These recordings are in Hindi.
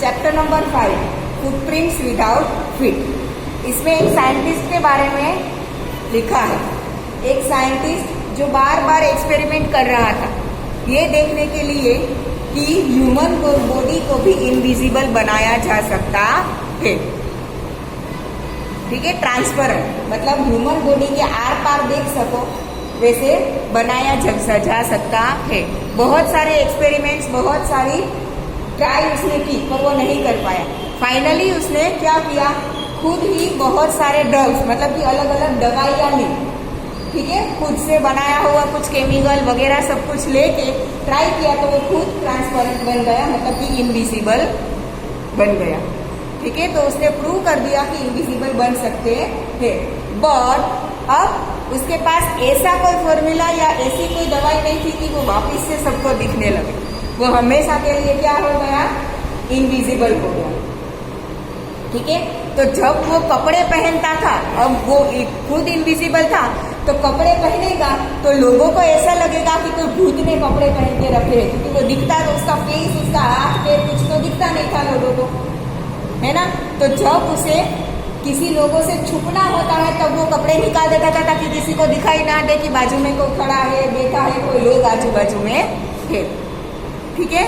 Chapter number 5 footprints without feet. इसमें एक साइंटिस्ट के बारे में लिखा है। एक साइंटिस्ट जो बार बार एक्सपेरिमेंट कर रहा था ये देखने के लिए कि ह्यूमन बॉडी को भी इनविजिबल बनाया जा सकता है। ठीक है, ट्रांसपेरेंट मतलब ह्यूमन बॉडी के आर पार देख सको वैसे बनाया जा सकता है। बहुत सारे एक्सपेरिमेंट्स, बहुत सारी ट्राई उसने की पर वो नहीं कर पाया। फाइनली उसने क्या किया, खुद ही बहुत सारे ड्रग्स मतलब कि अलग अलग दवाइयाँ ली। ठीक है, खुद से बनाया हुआ कुछ केमिकल वगैरह सब कुछ लेके ट्राई किया तो वो खुद ट्रांसपेरेंट बन गया, मतलब कि इनविजिबल बन गया। ठीक है, तो उसने प्रूव कर दिया कि इनविजिबल बन सकते हैं। बट अब उसके पास ऐसा कोई फॉर्मूला या ऐसी कोई दवाई नहीं थी कि वो वापस से सबको दिखने लगे। वो हमेशा के लिए क्या हो गया, इनविजिबल हो गया। ठीक है, तो जब वो कपड़े पहनता था, अब वो खुद इनविजिबल था तो कपड़े पहनेगा तो लोगों को ऐसा लगेगा कि कोई भूत ने कपड़े पहन के रखे हैं, क्योंकि वो दिखता तो उसका फेस, उसका हाथ पैर कुछ तो दिखता नहीं था लोगों को, है ना। तो जब उसे किसी लोगों से छुपना होता है तब वो कपड़े निकाल देता था ताकि किसी को दिखाई ना दे कि बाजू में कोई खड़ा है, बैठा है, कोई लोग आजू बाजू में है। ठीक है,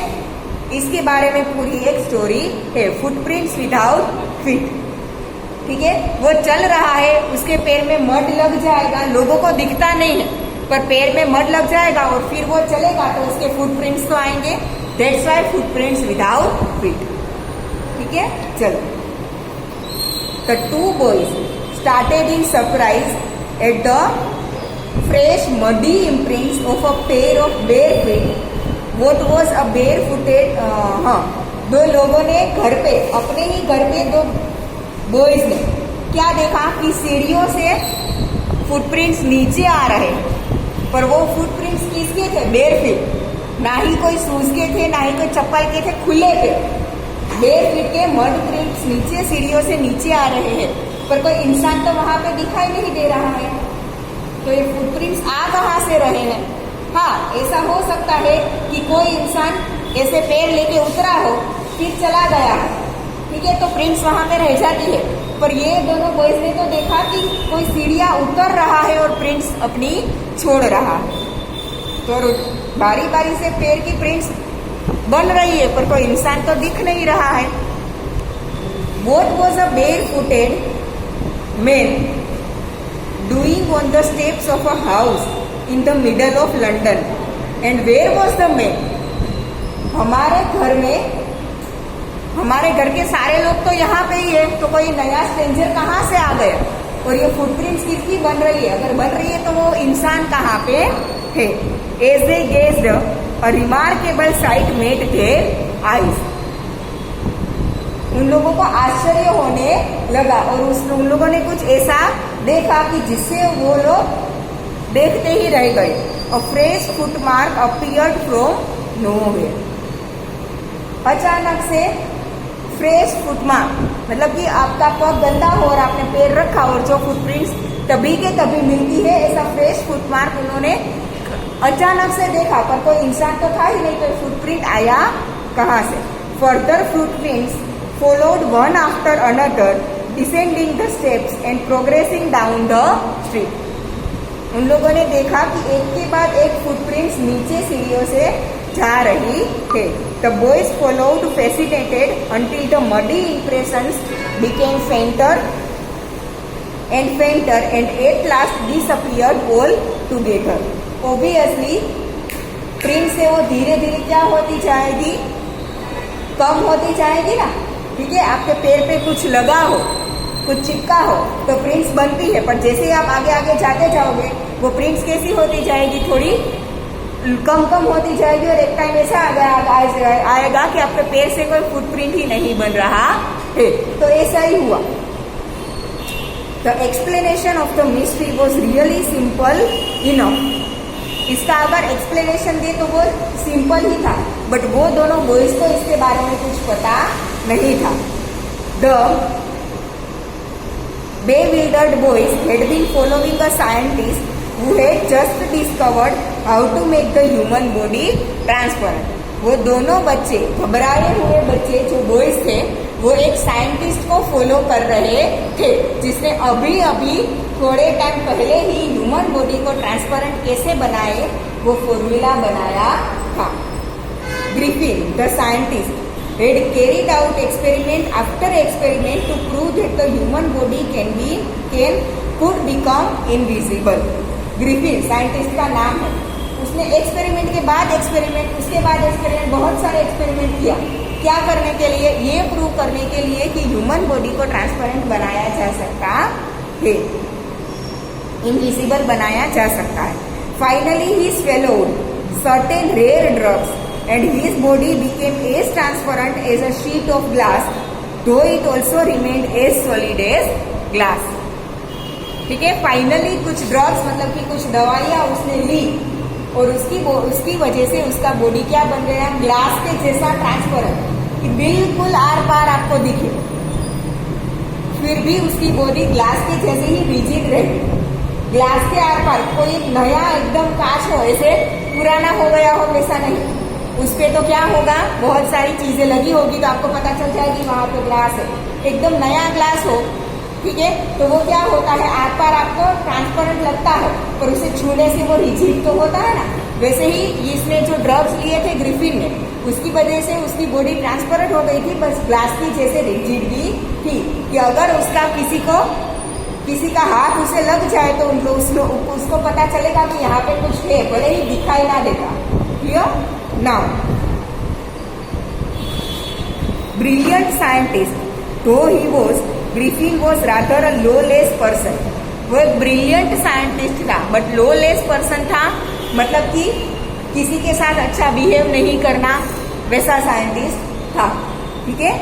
इसके बारे में पूरी एक स्टोरी है, फुटप्रिंट्स विदाउट फीट। ठीक है, वो चल रहा है, उसके पैर में मड लग जाएगा, लोगों को दिखता नहीं है पर पैर में मड लग जाएगा और फिर वो चलेगा तो उसके फुटप्रिंट्स तो आएंगे। That's why footprints without feet. ठीक है, चलो। The two boys started in surprise at the fresh muddy imprints of a pair of bare feet. What was a barefooted? दो लोगों ने घर पे, अपने ही घर पे दो बॉयज ने क्या देखा कि सीढ़ियों से फुटप्रिंट्स नीचे आ रहे, पर वो फुटप्रिंट्स किसके थे, बेयर फीट। ना ही कोई शूज के थे, ना ही कोई चप्पल के थे, खुले थे। बेयर फीट के मड प्रिंट्स नीचे सीढ़ियों से नीचे आ रहे हैं, पर कोई इंसान तो वहां पे दिखाई नहीं दे रहा है। तो ये फुटप्रिंट्स आ कहाँ से रहे हैं? हाँ, ऐसा हो सकता है कि कोई इंसान ऐसे पैर लेके उतरा हो फिर चला गया। ठीक है, तो प्रिंट्स वहां पे रह जाती है, पर ये दोनों बॉयज ने तो देखा कि कोई सीढ़ियां उतर रहा है और प्रिंट्स अपनी छोड़ रहा है। तो बारी बारी से पैर की प्रिंट्स बन रही है पर कोई इंसान तो दिख नहीं रहा है। What was a barefooted man doing on the steps of a house in the middle of London? And where was the man? हमारे घर के सारे लोग तो यहाँ पे ही है, तो कोई नया स्ट्रेंजर कहाँ से आ गया? और ये फुटप्रिंट्स किसकी बन रही है? अगर बन रही है तो वो इंसान कहाँ पे है? As they gazed, a remarkable sight met their eyes. उन लोगों को आश्चर्य होने लगा और उन लोगों ने कुछ ऐसा देखा कि जिससे वो लोग देखते ही रह गए। A fresh footmark appeared from nowhere. अचानक से फ्रेश फुटमार्क मतलब कि आपका पग गंदा हो और आपने पैर रखा और जो फुटप्रिंट्स तभी के तभी मिलती है, ऐसा फ्रेश फुटमार्क उन्होंने अचानक से देखा, पर कोई इंसान तो था ही नहीं, तो फुटप्रिंट आया कहाँ से? Further footprints followed one after another descending the steps and progressing down the street. उन लोगों ने देखा कि एक के बाद एक फुटप्रिंट्स नीचे सीढ़ियों से जा रही है। The boys followed fascinated until the muddy impressions became fainter and at last disappeared altogether. Obviously, print से वो धीरे धीरे क्या होती जाएगी, कम होती जाएगी ना। ठीक है, आपके पैर पे कुछ लगा हो, कुछ चिपका हो तो प्रिंट्स बनती है, पर जैसे आप आगे आगे जाते जाओगे वो प्रिंट्स कैसी होती जाएगी, थोड़ी कम होती जाएगी और एक टाइम ऐसा आएगा कि आपके पैर से कोई फुटप्रिंट ही नहीं बन रहा है। तो ऐसा ही हुआ। The explanation of the mystery was really simple enough. इसका अगर एक्सप्लेनेशन दे तो वो सिंपल ही था, बट वो दोनों बॉयज को इसके बारे में कुछ पता नहीं था। The bewildered boys had been following a scientist who had just discovered how to make the human body transparent. वो दोनों बच्चे, घबराए हुए बच्चे बच्चे जो बॉयज थे वो एक साइंटिस्ट को फॉलो कर रहे थे जिसने अभी अभी थोड़े टाइम पहले ही ह्यूमन बॉडी को ट्रांसपेरेंट कैसे बनाए वो फॉर्मूला बनाया था। Griffin the scientist had carried out experiment after experiment to prove that the human body could become invisible। Griffin scientist का नाम है। उसने एक्सपेरिमेंट के बाद एक्सपेरिमेंट, उसके बाद एक्सपेरिमेंट, बहुत सारे एक्सपेरिमेंट किया। क्या करने के लिए? ये प्रूव करने के लिए कि ह्यूमन बॉडी को ट्रांसपेरेंट बनाया जा सकता है, इनविजिबल बनाया जा सकता है। Finally he swallowed certain rare drugs and his body became as transparent as a sheet of glass, though it also remained as solid as glass। ठीक है, फाइनली कुछ ड्रग्स मतलब कि कुछ दवाइयां उसने ली और उसकी वजह से उसका बॉडी क्या बन गया? ग्लास के जैसा ट्रांसपेरेंट, कि बिल्कुल आर पार आपको दिखे, फिर भी उसकी बॉडी ग्लास के जैसे ही रिजिड रही। ग्लास के आर पार कोई नया एकदम कांच हो, ऐसे पुराना हो गया हो वैसा नहीं। उस पे तो क्या होगा, बहुत सारी चीजें लगी होगी तो आपको पता चल जाएगी वहां पे ग्लास है। एकदम नया ग्लास हो, ठीक है, तो वो क्या होता है, आर पार आपको ट्रांसपेरेंट लगता है पर उसे छूने से वो रिजिड तो होता है ना। वैसे ही इसने जो ड्रग्स लिए थे ग्रिफिन ने, उसकी वजह से उसकी बॉडी ट्रांसपेरेंट हो गई थी, बस ग्लास की जैसे रिजिड भी थी कि अगर उसका किसी का हाथ उसे लग जाए तो उसको पता चलेगा कि यहाँ पे कुछ है, भले ही दिखाई ना देगा। Clear? Now, brilliant scientist, though Griffin was rather a lawless person। वो एक ब्रिलियंट साइंटिस्ट था बट लॉलेस पर्सन था, मतलब कि किसी के साथ अच्छा बिहेव नहीं करना, वैसा साइंटिस्ट था। ठीक है,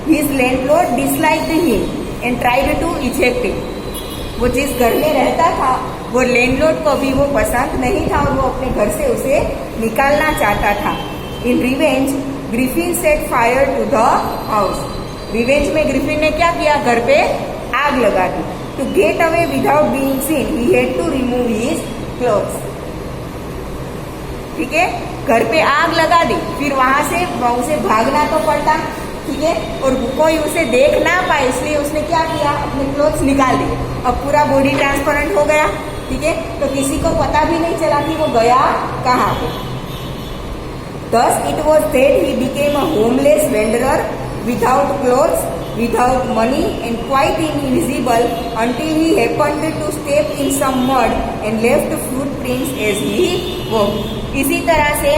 His landlord disliked him and tried to eject him। वो जिस घर में रहता था वो लैंडलॉर्ड को भी वो पसंद नहीं था और वो अपने घर से उसे निकालना चाहता था। In revenge Griffin set fire to the house. Revenge में ग्रिफिन ने क्या किया? घर पे आग लगा दी। To get away without being seen he had to remove his clothes. ठीक है, घर पे आग लगा दी, फिर वहां से उसे भागना तो पड़ता, ठीक है, और कोई उसे देख ना पाए इसलिए उसने क्या किया? अपने क्लोथ्स निकाल दिए। अब पूरा बॉडी ट्रांसपेरेंट हो गया, ठीक है, तो किसी को पता भी नहीं चला कि वो गया कहाँ पे। Thus it was that he became a homeless wanderer without clothes, without money and quite invisible until he happened to step in some mud and left footprints as he walked। इसी तरह से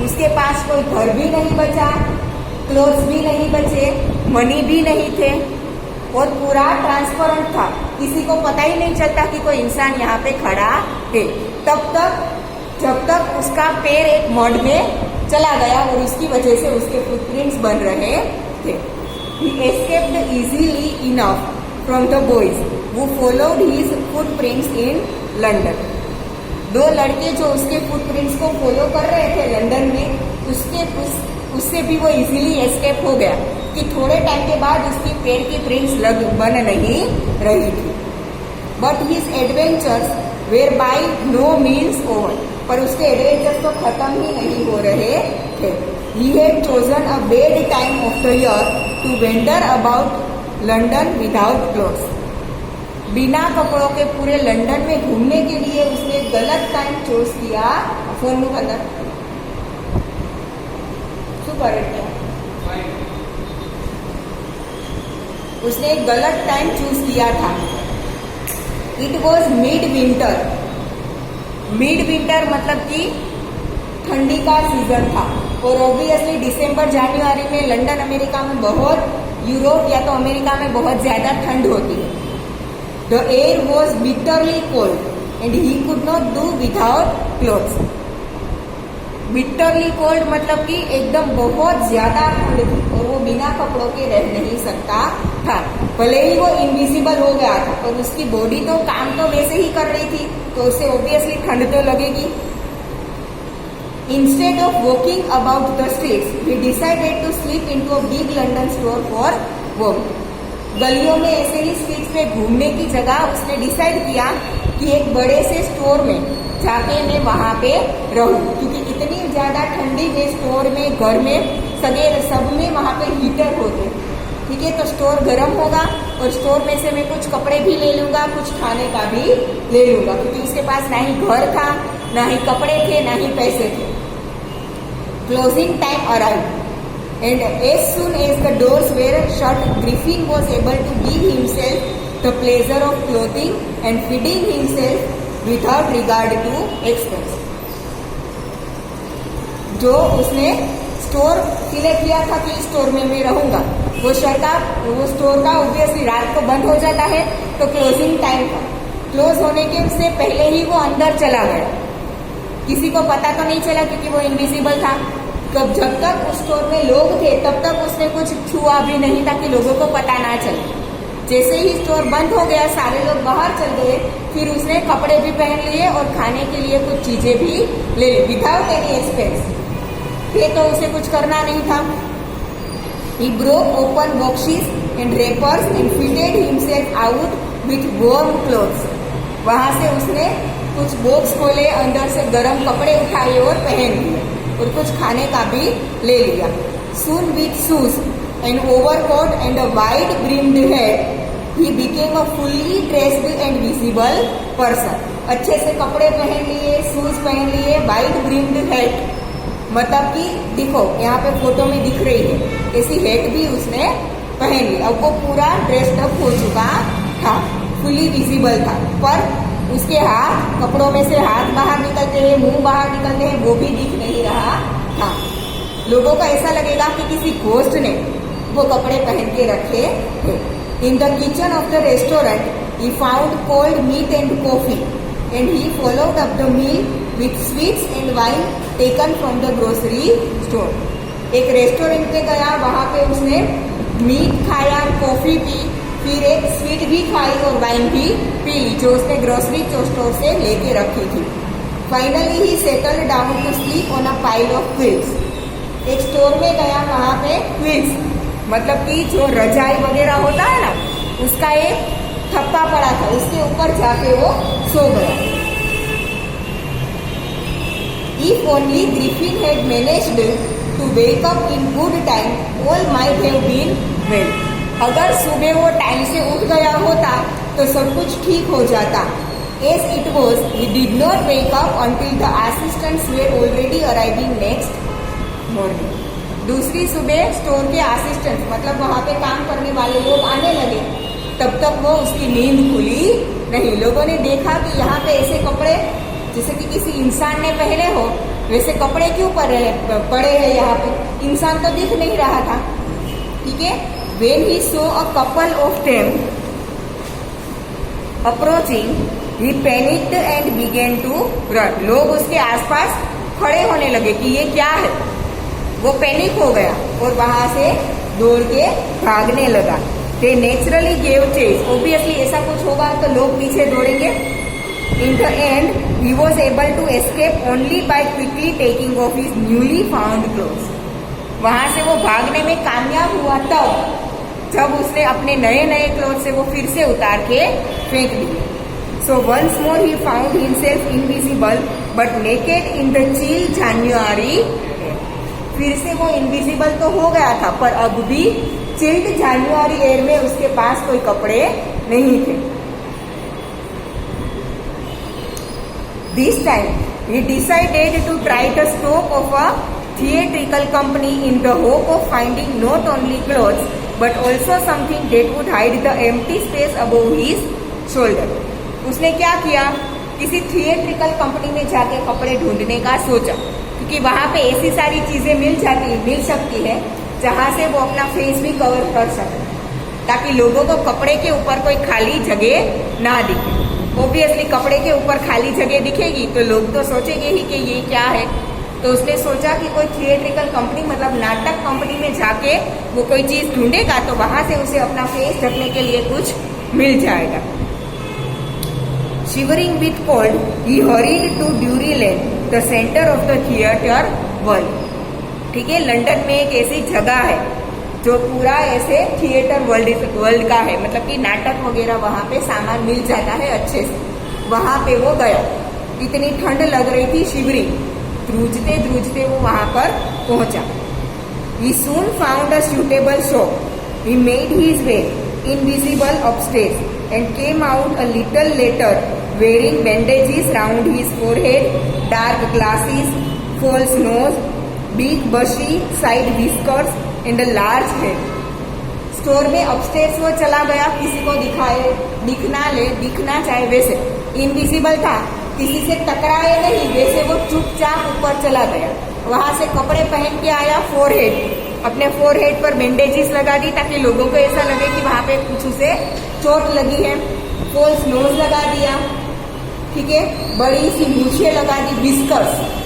उसके पास कोई घर भी नहीं बचा, क्लोथ्स भी नहीं बचे, मनी भी नहीं थे और पूरा ट्रांसपेरेंट था, किसी को पता ही नहीं चलता कि कोई इंसान यहाँ पे खड़ा है। तब तक जब तक उसका पैर एक मड में चला गया और उसकी वजह से उसके फुटप्रिंट्स बन रहे थे। He escaped easily enough from the boys who followed his footprints in London। दो लड़के जो उसके फुटप्रिंट्स को फॉलो कर रहे थे लंदन में, उससे भी वो इजीली एस्केप हो गया कि थोड़े टाइम के बाद उसकी पैर की प्रिंट्स बन नहीं रही थी। But his adventures were by no means over. पर उसके एडवेंचर्स तो खत्म ही नहीं हो रहे थे। He had chosen a bad time of the year to wander about London without clothes. बिना कपड़ों के पूरे लंदन में घूमने के लिए उसने गलत टाइम चूज किया। फोन में अंदर शू करे क्या? उसने एक गलत टाइम चूज किया था। It was mid winter. Mid winter मतलब कि ठंडी का सीजन था और ऑब्वियसली दिसंबर जनवरी में लंदन अमेरिका में बहुत, यूरोप या तो अमेरिका में बहुत ज्यादा ठंड होती है। The air was bitterly cold and he could not do without clothes. Bitterly cold मतलब कि एकदम बहुत ज्यादा ठंड थी और वो बिना कपड़ों के रह नहीं सकता था। भले ही वो इनविजिबल हो गया था और उसकी बॉडी तो काम तो वैसे ही कर रही थी तो उसे ऑब्वियसली ठंड तो लगेगी। Instead of walking about the streets, he decided to slip into a big London store for work। गलियों में ऐसे ही स्ट्रीट्स पे घूमने की जगह उसने डिसाइड किया कि एक बड़े से स्टोर में जाके मैं वहां पे रहूं, क्योंकि इतनी ज्यादा ठंडी में स्टोर में, घर में, सब में वहां पे हीटर ठीक है, तो स्टोर गर्म होगा और स्टोर में से मैं कुछ कपड़े भी ले लूंगा, कुछ खाने का भी ले लूंगा, क्योंकि उसके पास ना ही घर था, ना ही कपड़े थे, ना ही पैसे थे। Closing time arrived and as soon as the doors were shut, Griffin was able to give himself the pleasure of clothing and feeding himself without regard to expense. जो उसने स्टोर सिलेक्ट किया था कि स्टोर में मैं रहूंगा, वो स्टोर का ऑब्वियसली रात को बंद हो जाता है, तो क्लोजिंग टाइम था, क्लोज होने के से पहले ही वो अंदर चला गया। किसी को पता तो नहीं चला क्योंकि वो इनविजिबल था। जब तक उस स्टोर में लोग थे तब तक उसने कुछ छुआ भी नहीं ताकि लोगों को पता ना चले। जैसे ही स्टोर बंद हो गया, सारे लोग बाहर चल गए, फिर उसने कपड़े भी पहन लिए और खाने के लिए कुछ चीजें भी ले ली विदाउट एनी एक्सपेंस। ये तो उसे कुछ करना नहीं था। He broke open boxes and wrappers and fitted himself out with warm clothes. वहां से उसने कुछ बॉक्स खोले, अंदर से गर्म कपड़े उठाए और पहन लिए और कुछ खाने का भी ले लिया। Soon with shoes, an overcoat and a wide brimmed hat, he became a fully dressed and visible person. अच्छे से कपड़े पहन लिए, शूज पहन लिए, वाइड ब्रिम्ड हैट, मतलब कि देखो यहाँ पे फोटो में दिख रही है, ऐसी हैट भी उसने पहन ली। अब वो पूरा ड्रेस्ड अप हो चुका था, फुली विजिबल था, पर उसके हाथ, कपड़ों में से हाथ बाहर निकलते हैं, मुंह बाहर निकलते हैं, वो भी दिख नहीं रहा था। लोगों को ऐसा लगेगा कि किसी घोस्ट ने वो कपड़े पहन के रखे थे। In the kitchen of the restaurant he found cold meat and coffee and he followed up the meal with sweets and wine taken from the grocery store. एक रेस्टोरेंट पे गया, वहां पे उसने मीट खाया, कॉफी पी, फिर एक स्वीट भी खाई और वाइन भी पी ली जो उसने ग्रोसरी स्टोर से लेके रखी थी। Finally he settled down to sleep on a pile of quilts. एक स्टोर में गया, वहां पे क्विल्ट्स मतलब कि जो रजाई वगैरह होता है ना, उसका एक थप्पा पड़ा था, उसके ऊपर जाके वो सो गया। If only Griffin had managed to wake up in good time, all might have been well. अगर सुबह वो टाइम से उठ गया होता तो सब कुछ ठीक हो जाता। As it was, he did not wake up until the assistants were already arriving next morning. दूसरी सुबह स्टोर के असिस्टेंट मतलब वहां पे काम करने वाले लोग आने लगे, तब तक वो उसकी नींद खुली नहीं। लोगों ने देखा कि यहाँ पे ऐसे कपड़े जैसे कि किसी इंसान ने पहने हो, वैसे कपड़े क्यों पड़े हैं यहाँ पे, इंसान तो दिख नहीं रहा था। ठीक है, when he saw a couple of them approaching, he panicked and began to run. लोग उसके आसपास खड़े होने लगे कि ये क्या है, वो पैनिक हो गया और वहां से दौड़ के भागने लगा। They naturally gave chase. Obviously ऐसा कुछ होगा तो लोग पीछे दौड़ेंगे। In the end, he was able to escape only by quickly taking off his newly found clothes. वहां से वो भागने में कामयाब हुआ तब जब उसने अपने नए नए क्लोथ से वो फिर से उतार के फेंक दिए। So once more he found himself invisible but naked in the chill January. फिर से वो इनविजिबल तो हो गया था, पर अब भी चिल्ड जान्युआरी एयर में उसके पास कोई कपड़े नहीं थे। This time he decided to try the stock of a theatrical company in the hope of finding not only clothes but also something that would hide the empty space above his shoulder. उसने क्या किया, किसी थिएट्रिकल कंपनी में जाके कपड़े ढूंढने का सोचा, क्योंकि वहां पे ऐसी सारी चीजें मिल सकती है जहां से वो अपना फेस भी कवर कर सके, ताकि लोगों को कपड़े के ऊपर कोई खाली जगह ना दिखे। ऑब्वियसली कपड़े के ऊपर खाली जगह दिखेगी तो लोग तो सोचेंगे ही कि ये क्या है। तो उसने सोचा कि कोई थिएट्रिकल कंपनी मतलब नाटक कंपनी में जाके वो कोई चीज ढूंढेगा तो वहां से उसे अपना फेस ढकने के लिए कुछ मिल जाएगा। Shivering with cold, he hurried to Drury Lane, the center of the theatre world. ठीक है, लंदन में एक ऐसी जगह है जो पूरा ऐसे थिएटर वर्ल्ड का है, मतलब कि नाटक वगैरह वहां पे सामान मिल जाता है अच्छे से। वहां पे वो गया, इतनी ठंड लग रही थी, शिवरिंग, ध्रुजते वो वहां पर पहुंचा। He soon found a suitable shop He made his way, invisible, upstairs and came out a little later, wearing bandages round his forehead, dark glasses, false nose, big bushy side whiskers and a large head. Store में अपस्टेयर्स वो चला गया, किसी को दिखना चाहे वैसे, इनविजिबल था, किसी से टकराए नहीं वैसे वो चुपचाप ऊपर चला गया। वहां से कपड़े पहन के आया, फोरहेड, अपने फोरहेड पर बैंडेजेस लगा दी ताकि लोगों को ऐसा लगे कि वहां पे कुछ उसे चोट लगी है। फॉल्स नोज लगा दिया, ठीक है, बड़ी सी मूछें लगा दी, विस्कर्स,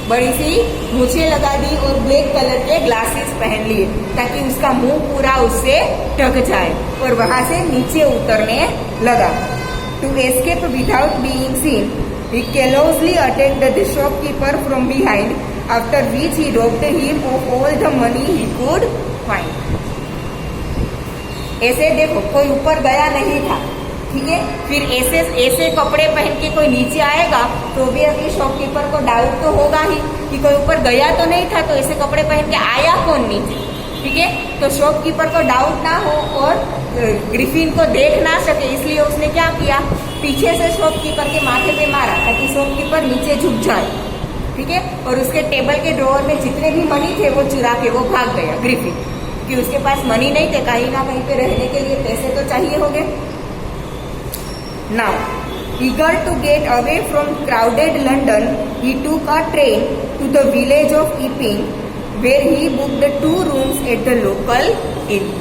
बड़ी सी मूछें लगा दी और ब्लैक कलर के ग्लासेस पहन लिए ताकि उसका मुंह पूरा उससे ढक जाए और वहां से नीचे उतरने लगा। To escape without being seen, he carelessly attacked the shopkeeper from behind, after which he robbed him of all the money he could find. ऐसे देखो, कोई ऊपर गया नहीं था, ठीक है, फिर ऐसे कपड़े पहन के कोई नीचे आएगा तो भी अभी शॉपकीपर को डाउट तो होगा ही कि कोई ऊपर गया तो नहीं था, तो ऐसे कपड़े पहन के आया कौन नीचे, ठीक है। तो शॉपकीपर को डाउट ना हो और ग्रिफिन को देख ना सके, इसलिए उसने क्या किया, पीछे से शॉपकीपर के माथे पे मारा ताकि शॉपकीपर नीचे झुक जाए, ठीक है। और उसके टेबल के ड्रॉअर में जितने भी मनी थे वो चुरा के वो भाग गया ग्रिफिन, कि उसके पास मनी नहीं थे, कहीं ना कहीं पे रहने के लिए पैसे तो चाहिए होंगे। Now eager to get away from crowded London, he took a train to the village of Epping, where he booked 2 rooms at the local inn.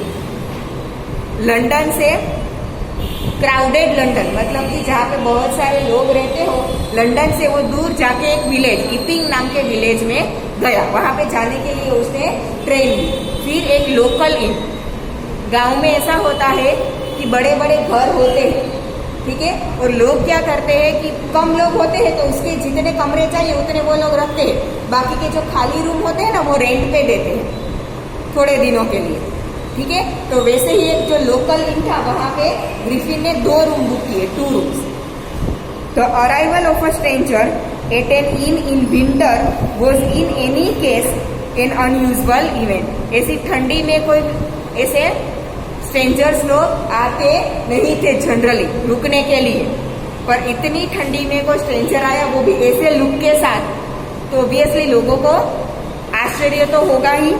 London से क्राउडेड लंदन मतलब कि जहाँ पे बहुत सारे लोग रहते हो, लंदन से वो दूर जाके एक विलेज, इपिंग नाम के विलेज में गया। वहां पे जाने के लिए उसने ट्रेन ली, फिर एक लोकल इन। गांव में ऐसा होता है कि बड़े बड़े घर होते हैं, ठीक है, और लोग क्या करते हैं कि कम लोग होते हैं तो उसके जितने कमरे चाहिए उतने वो लोग रखते हैं, बाकी के जो खाली रूम होते हैं ना वो रेंट पे देते हैं थोड़े दिनों के लिए, ठीक है। तो वैसे ही एक जो लोकल इन था वहां पे ग्रिफिन ने 2 रूम बुक किए, 2 rooms. The arrival of a stranger eight N in winter was in any case N unusual event. ऐसी ठंडी में कोई ऐसे स्ट्रेंजर्स लोग आते नहीं थे जनरली रुकने के लिए, पर इतनी ठंडी में कोई स्ट्रेंजर आया वो भी ऐसे लुक के साथ, तो ऑब्वियसली लोगों को आश्चर्य तो होगा ही।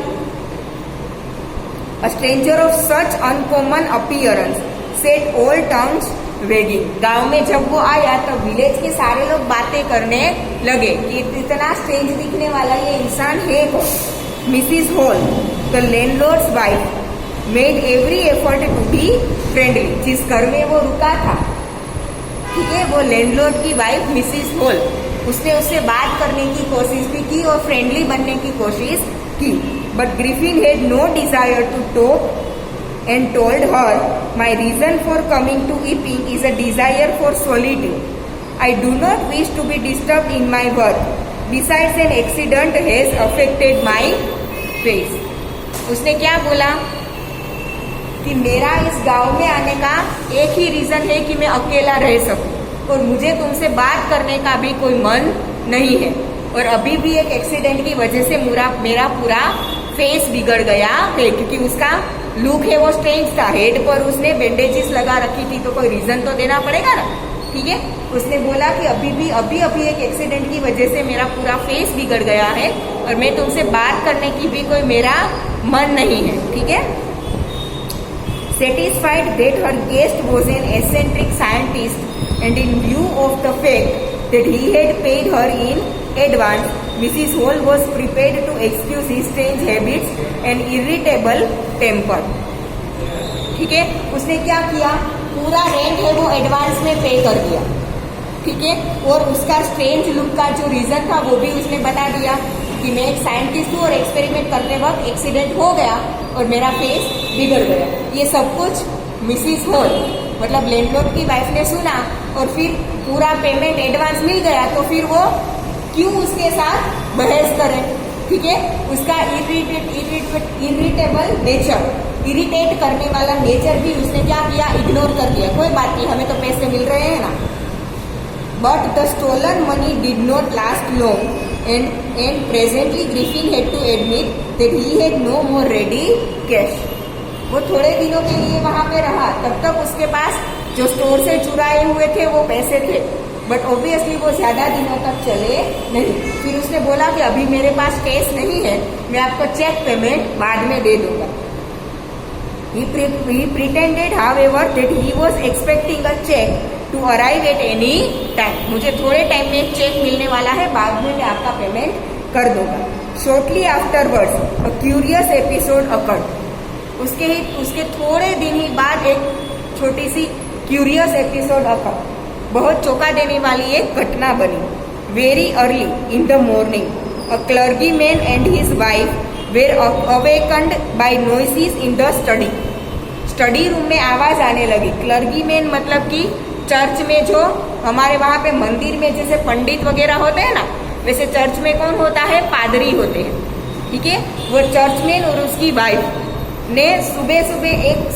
A stranger of such uncommon appearance set all tongues wagging. गांव में जब वो आया तो विलेज के सारे लोग बातें करने लगे कि इतना स्ट्रेंज दिखने वाला ये इंसान है कौन। Mrs Hall, the landlord's wife, made every effort to be friendly. जिस घर में वो रुका था, ठीक है, वो लैंडलॉर्ड की वाइफ मिसिस हॉल, उसने उससे बात करने की कोशिश भी की और फ्रेंडली बनने की कोशिश की। But Griffin had no desire to talk and told her, "My reason for coming to Epping is a desire for solitude. I do not wish to be disturbed in my work. Besides, an accident has affected my face." उसने क्या बोला कि मेरा इस गांव में आने का एक ही रीजन है कि मैं अकेला रह सकूं और मुझे तुमसे बात करने का भी कोई मन नहीं है, और अभी भी एक एक्सीडेंट की वजह से मेरा पूरा फेस बिगड़ गया है, क्योंकि उसका लुक है वो स्ट्रेंज था, हेड पर उसने बैंडेजेस लगा रखी थी, तो कोई रीजन तो देना पड़ेगा ना, ठीक है। उसने बोला कि अभी एक एक्सीडेंट की वजह से मेरा पूरा फेस बिगड़ गया है और मैं तुमसे बात करने की भी कोई मेरा मन नहीं है, ठीक है। Satisfied that her guest was an eccentric scientist and in view of the fact that he had paid her in advance, Mrs. Hall was prepared to excuse his strange habits and irritable temper. ठीक है, उसने क्या किया, पूरा रेंट है वो एडवांस में पे कर दिया, ठीक है, और उसका स्ट्रेंज लुक का जो रीजन था वो भी उसने बता दिया कि मैं एक साइंटिस्ट हूँ और एक्सपेरिमेंट करते वक्त एक्सीडेंट हो गया और मेरा फेस बिगड़ गया। ये सब कुछ मिसिस हॉल मतलब लैंडलॉर्ड की वाइफ ने सुना और फिर पूरा पेमेंट एडवांस मिल गया, तो फिर वो क्यों उसके साथ बहस करे, ठीक है। उसका इरिटेबल नेचर, इरिटेट करने वाला नेचर भी उसने क्या किया, इग्नोर कर दिया, कोई बात नहीं, हमें तो पैसे मिल रहे हैं ना। But the stolen money did not last long and presently Griffin had to admit that he had no more ready cash. वो थोड़े दिनों के लिए वहां पे रहा, तब तक उसके पास जो स्टोर से चुराए हुए थे वो पैसे थे, बट ऑब्वियसली वो ज्यादा दिनों तक चले नहीं। फिर उसने बोला कि अभी मेरे पास कैश नहीं है, मैं आपको चेक पेमेंट बाद में दे दूंगा। He pretended, however, that he was expecting a check to arrive at any time. मुझे थोड़े टाइम में एक चेक मिलने वाला है, बाद में मैं आपका पेमेंट कर दूंगा। Shortly afterwards, a curious episode occurred. उसके थोड़े दिन ही बाद एक छोटी सी क्यूरियस एपिसोड occurred. बहुत चौंका देने वाली एक घटना बनी। Very early in the morning, a clergyman and his wife were awakened by noises in the study. Study room में आवाज आने लगी। क्लर्गीमैन मतलब कि चर्च में जो हमारे वहां पे मंदिर में जैसे पंडित वगैरह होते हैं ना, वैसे चर्च में कौन होता है? पादरी होते हैं, ठीक है। वो चर्चमैन और उसकी वाइफ ने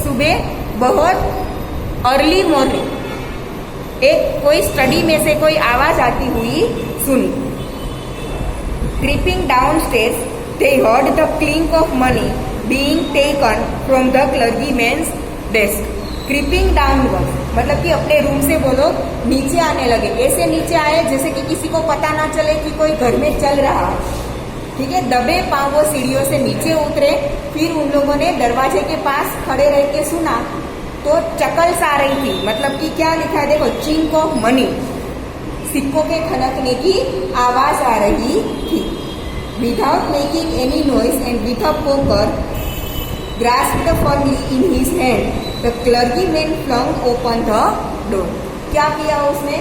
सुबह बहुत अर्ली मॉर्निंग एक कोई स्टडी में से कोई आवाज आती हुई सुनी। Creeping down stairs they heard the clink of money being taken from the clergyman's desk. Creeping downwards मतलब कि अपने रूम से वो लोग नीचे आने लगे। ऐसे नीचे आए जैसे कि किसी को पता ना चले कि कोई घर में चल रहा है, ठीक है। दबे पांव वो सीढ़ियों से नीचे उतरे। फिर उन लोगों ने दरवाजे के पास खड़े रह के सुना तो चकल्स आ रही थी, मतलब कि क्या लिखा है देखो, चिंक ऑफ मनी, सिक्कों के खनकने की आवाज आ रही थी। Without making any noise and with a poker grasped firmly in his hand, the clergyman flung open the door. क्या किया उसने?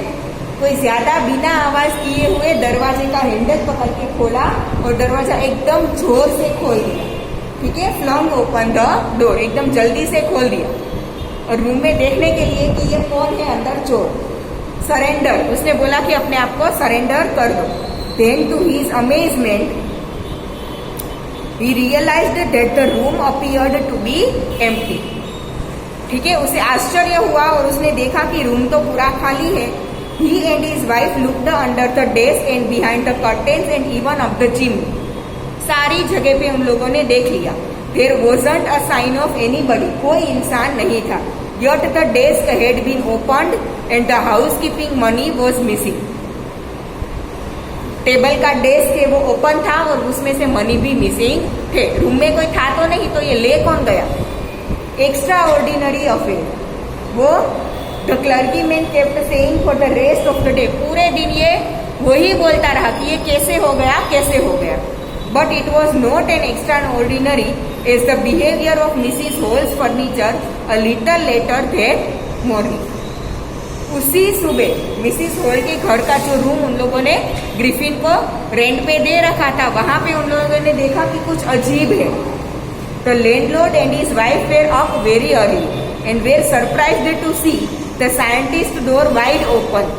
कोई ज्यादा बिना आवाज किए हुए दरवाजे का हैंडल पकड़ के खोला और दरवाजा एकदम जोर से खोल दिया, ठीक है। फ्लंग ओपन द डोर, एकदम जल्दी से खोल दिया और रूम में देखने के लिए कि ये कौन है अंदर चोर। सरेंडर, उसने बोला कि अपने आप को सरेंडर कर दो। Then to his amazement he realized that the room appeared to be empty. ठीक है, उसे आश्चर्य हुआ और उसने देखा कि रूम तो पूरा खाली है। He and his wife looked under the desk and behind the curtains and even up the chimney. सारी जगह पे उन लोगों ने देख लिया। There wasn't a sign of anybody. कोई इंसान नहीं था। Yet the desk had been opened and the housekeeping money was missing. Table का डेस्क है वो ओपन था और उसमें से मनी भी मिसिंग थे। रूम में कोई था तो नहीं, तो ये ले कौन गया? Extra ordinary affair. वो the clergyman kept saying for the rest of the day, पूरे दिन ये वही बोलता रहा कि ये कैसे हो गया, कैसे हो गया। But it was not an extraordinary as the behaviour of Mrs Hall's furniture a little later that morning. उसी सुबह मिसिस हॉल के घर का जो रूम उन लोगों ने ग्रिफिन को रेंट पे दे रखा था, वहां पे उन लोगों ने देखा कि कुछ अजीब है। The landlord and his wife were up very early and were surprised to see the scientist door wide open.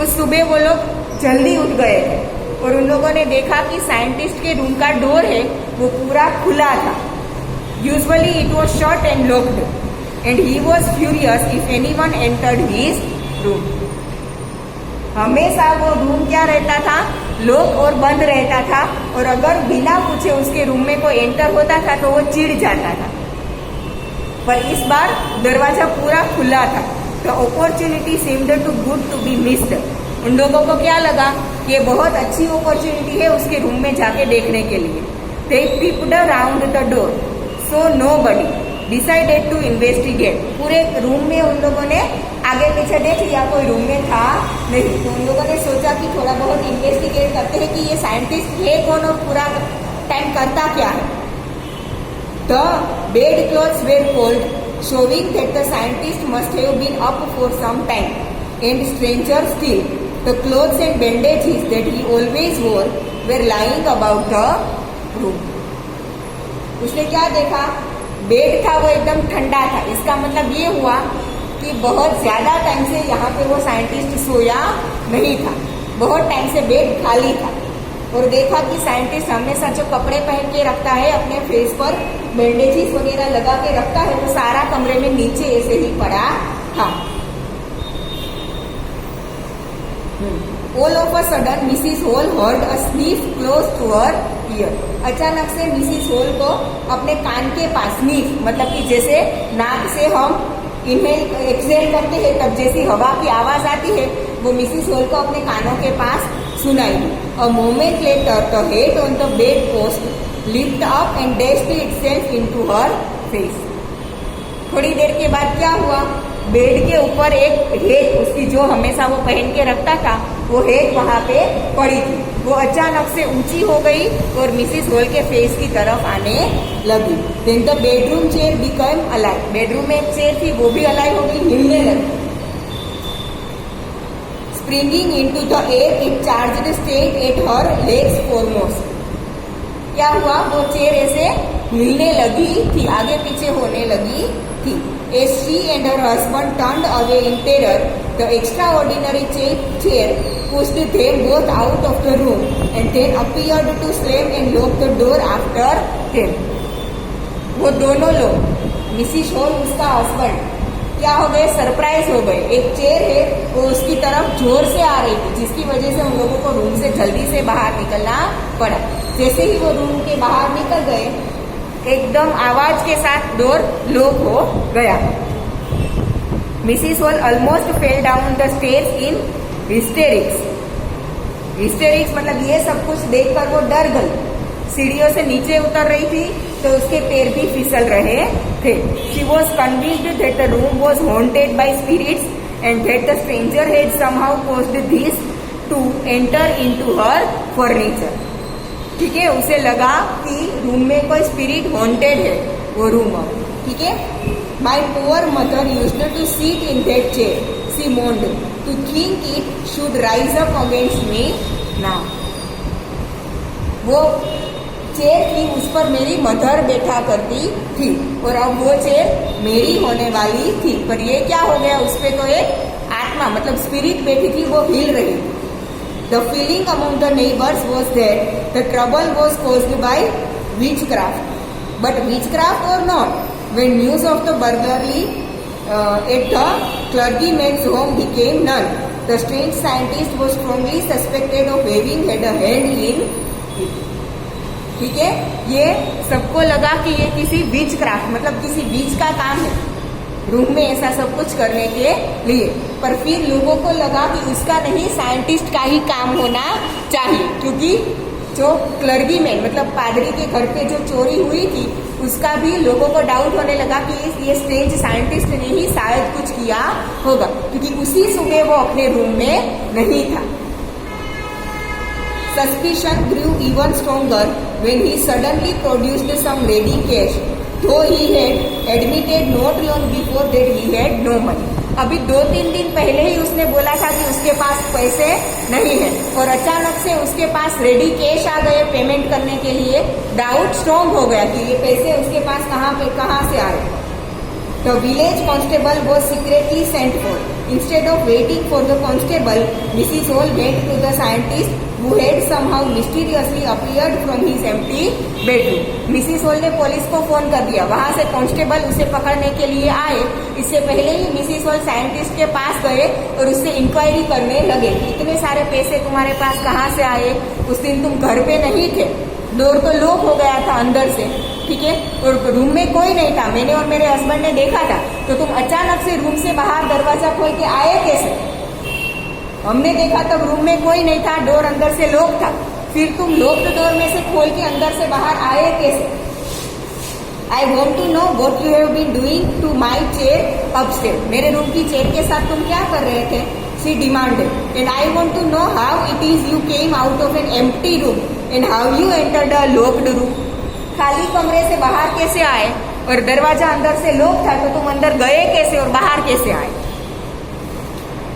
उस सुबह वो लोग जल्दी उठ गए थे और उन लोगों ने देखा कि साइंटिस्ट के रूम का डोर है वो पूरा खुला था। Usually it was shut and locked and he was furious if anyone entered his room. हमेशा वो रूम क्या रहता था? लॉक और बंद रहता था, और अगर बिना पूछे उसके रूम में कोई एंटर होता था तो वो चिढ़ जाता था। पर इस बार दरवाजा पूरा खुला था। The opportunity seemed too good to be missed. उन लोगों को क्या लगा कि ये बहुत अच्छी अपॉर्चुनिटी है उसके रूम में जाके देखने के लिए। They peeped around the door, so nobody decided to investigate. पूरे रूम में उन लोगों ने आगे पीछे देख लिया, कोई रूम में था नहीं, तो उन लोगों ने सोचा कि थोड़ा बहुत इन्वेस्टिगेट करते हैं कि ये साइंटिस्ट है कौन और पूरा टाइम करता क्या है। The bed clothes were cold, showing that the scientist must have been up for some time, and stranger still, the clothes and bandages that he always wore were lying about the room. उसने क्या देखा? बेड था वो एकदम ठंडा था। इसका मतलब ये हुआ कि बहुत ज्यादा टाइम से यहाँ पे वो साइंटिस्ट सोया नहीं था, बहुत टाइम से बेड खाली था। और देखा कि साइंटिस्ट हमेशा जो कपड़े पहन के रखता है अपने फेस पर, बैंडेजेस वगैरह लगा के रखता है, वो सारा कमरे में नीचे ऐसे ही पड़ा था। All of a sudden Mrs Hall heard a sniff close to her ear. अचानक से मिसिस हॉल को अपने कान के पास, स्नीफ मतलब कि जैसे नाक से हम इनहेल एक्सहेल करते हैं तब जैसी हवा की आवाज आती है, वो मिसिस हॉल को अपने कानों के पास सुनाई दी। A moment later the head on the bed post lift up and dashed itself into her face. थोड़ी देर के बाद क्या हुआ, बेड के ऊपर एक हेड, उसकी जो हमेशा वो पहन के रखता था, वो हेड वहां पे पड़ी थी। वो अचानक से ऊंची हो गई और मिसिस हॉल के फेस की तरफ आने लगी। Then the bedroom chair become alive. Bedroom में एक चेयर थी, वो भी अलाइव हो गई, हिलने लगी। Springing into the air it charged state at her legs foremost. क्या हुआ, वो चेयर ऐसे हिलने लगी थी, आगे पीछे होने लगी थी। As she and her husband turned away in terror, the extraordinary chair pushed them both out of the room and then appeared to slam and lock the door after them. वो दोनों लोग, मिसिस हॉल उसका हस्बैंड, क्या हो गए, सरप्राइज हो गए। एक चेयर है वो उसकी तरफ जोर से आ रही थी, जिसकी वजह से उन लोगों को रूम से जल्दी से बाहर निकलना पड़ा। जैसे ही वो रूम के बाहर निकल गए, एकदम आवाज के साथ डोर लॉक हो गया। Mrs hall almost fell down the stairs in hysterics. Hysterics मतलब ये सब कुछ देखकर वो डर गई, सीढ़ियों से नीचे उतर रही थी तो उसके पैर भी फिसल रहे थे। She was convinced that the room was haunted by spirits and that the stranger had somehow caused this to enter into her furniture. ठीक है, उसे लगा कि रूम में कोई स्पिरिट हॉन्टेड है वो रूम। ठीक है, my poor mother used to sit in that chair, see mond, to think it should rise up against me now. वो चेयर थी, उस पर मेरी मदर बैठा करती थी और अब वो चेयर मेरी होने वाली थी। पर ये क्या हो गया, उस पर तो एक आत्मा मतलब स्पिरिट बैठी थी, वो हिल रही थी। The feeling among the neighbors was that the trouble was caused by witchcraft. But witchcraft or not, when news of the burglary at the clergyman's home became known, the strange scientist was strongly suspected of having had a hand in it. ठीक है, ये सबको लगा कि ये किसी विचक्राफ्ट मतलब किसी बीच का काम है रूम में ऐसा सब कुछ करने के लिए। पर फिर लोगों को लगा कि उसका नहीं, साइंटिस्ट का ही काम होना चाहिए, क्योंकि जो क्लर्गी मैन मतलब पादरी के घर पे जो चोरी हुई थी उसका भी लोगों को डाउट होने लगा कि ये स्ट्रेंज साइंटिस्ट ने ही शायद कुछ किया होगा, क्योंकि उसी सुबह वो अपने रूम में नहीं था। Suspicion grew even stronger when he suddenly produced some ready cash, though he had admitted not long before that he had no money. अभी 2-3 दिन पहले ही उसने बोला था कि उसके पास पैसे नहीं है और अचानक से उसके पास रेडी कैश आ गए पेमेंट करने के लिए। डाउट स्ट्रॉन्ग हो गया कि ये पैसे उसके पास कहाँ से आए। The village constable was secretly sent for. Instead of waiting for the constable, Mrs. Hall went to the scientist who had somehow mysteriously appeared from his empty bedroom. Mrs. Hall ने पुलिस को फोन कर दिया, वहां से कांस्टेबल उसे पकड़ने के लिए आए। इससे पहले ही मिसिस हॉल साइंटिस्ट के पास गए और उससे इंक्वायरी करने लगे, इतने सारे पैसे तुम्हारे पास कहाँ से आए, उस दिन तुम घर पे नहीं थे, डोर तो लॉक हो गया था अंदर से, ठीक है, और रूम में कोई नहीं था, मैंने और मेरे हस्बैंड ने देखा था, तो तुम अचानक से रूम से बाहर दरवाजा खोल के आए कैसे? हमने देखा तब रूम में कोई नहीं था, डोर अंदर से लॉक था, फिर तुम लॉक्ड डोर में से खोल के अंदर से बाहर आए कैसे? I want to know what you have been doing to my chair upstair. मेरे रूम की चेयर के साथ तुम क्या कर रहे थे? She demanded, and I want to know how it is you came out of an empty room and how you entered a locked room. खाली कमरे से बाहर कैसे आए और दरवाजा अंदर से लॉक था, तो तुम अंदर गए कैसे और बाहर कैसे आए?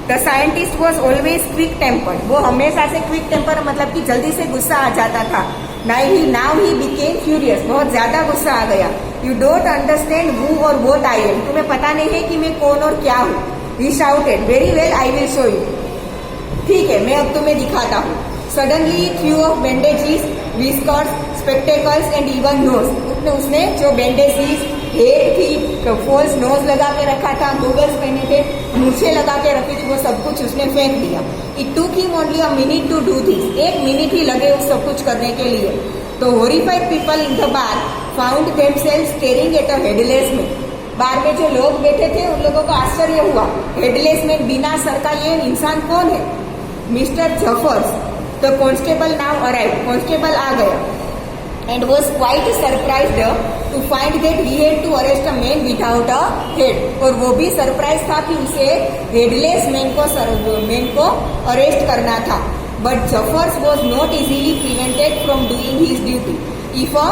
The scientist was always quick tempered. वो हमेशा से क्विक टेम्पर मतलब कि जल्दी से गुस्सा आ जाता था। नाउ ही बिकेम फ्यूरियस, बहुत ज्यादा गुस्सा आ गया। यू डोंट अंडरस्टैंड हू और व्हाट आई एम, तुम्हें पता नहीं है कि मैं कौन और क्या हूँ। He shouted, very well I will show you. ठीक है, मैं अब तुम्हें दिखाता हूँ। Suddenly threw off bandages, whiskers, spectacles and even nose. उसने जो बैंडेजेस, हेयर थी, तो फॉल्स नोज लगा के रखा था, गॉगल्स पहने थे, मूछें लगा के रखी थी, वो सब कुछ उसने फेंक दिया। It took him only a minute to do this, 1 minute ही लगे उस सब कुछ करने के लिए। तो horrified people in the bar found themselves staring at a headless man. Bar में जो लोग बैठे थे उन लोगों को आश्चर्य हुआ, हेडलेस मैन, बिना सर का ये इंसान कौन है? Mister Jaffers the constable now arrive, constable आ गया, and was quite surprised to find that he had to arrest a man without a head, और वो भी सरप्राइज था कि उसे हेडलेस मैन को अरेस्ट करना था। But Jaffers was not easily prevented from doing his duty. If a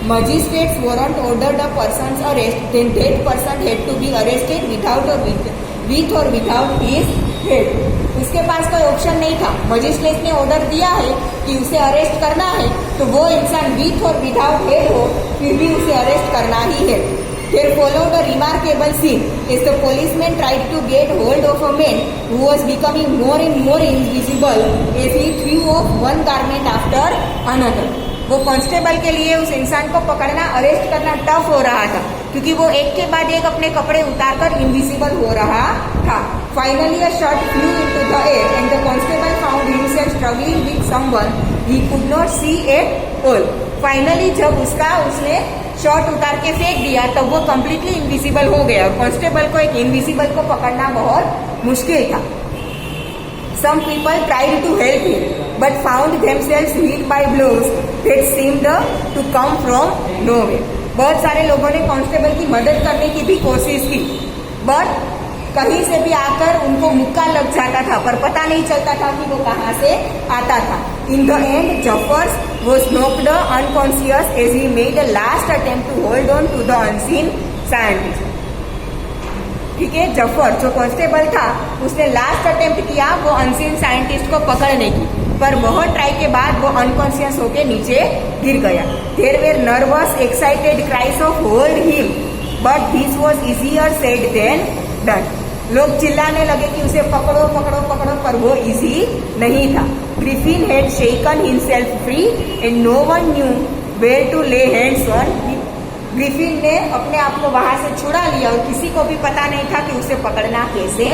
magistrate's warrant ordered a person's arrest, then that person had to be arrested with or without his head. उसके पास कोई ऑप्शन नहीं था, मजिस्ट्रेट ने ऑर्डर दिया है कि उसे अरेस्ट करना है, तो वो इंसान विथ और विदाउट हेड हो फिर भी उसे अरेस्ट करना ही है। There followed a remarkable scene as the policeman tried to get hold of a man who was becoming more and more invisible as he threw off one garment after another. वो कांस्टेबल के लिए उस इंसान को पकड़ना, अरेस्ट करना टफ हो रहा था, क्योंकि वो एक के बाद एक अपने कपड़े उतारकर इनविजिबल हो रहा था। Finally, a shot flew into the air and the constable found himself struggling with someone he could not see at all. Finally, जब उसने शॉट उतार के फेंक दिया तब वो कम्प्लीटली इनविजिबल हो गया, और कांस्टेबल को एक इनविजिबल को पकड़ना बहुत मुश्किल था। Some people tried to help him, but found themselves hit by blows that seemed to come from nowhere. बहुत सारे लोगों ने कांस्टेबल की मदद करने की भी कोशिश की, बट कहीं से भी आकर उनको मुक्का लग जाता था, पर पता नहीं चलता था कि वो कहाँ से आता था। In the end, Jeffers was knocked unconscious as he made a last attempt to hold on to the unseen scientist. ठीक है, जफर जो कांस्टेबल था उसने लास्ट अटेम्प्ट किया वो अनसीन साइंटिस्ट को पकड़ने की, पर बहुत ट्राई के बाद वो अनकॉन्शियस होके नीचे गिर गया। There were nervous excited cries of hold him, but this was easier said than done. लोग चिल्लाने लगे कि उसे पकड़ो पकड़ो पकड़ो, पर वो इजी नहीं था। Griffin had shaken himself free and no one knew where to lay hands on. Griffin ने अपने आप को वहां से छुड़ा लिया और किसी को भी पता नहीं था कि उसे पकड़ना कैसे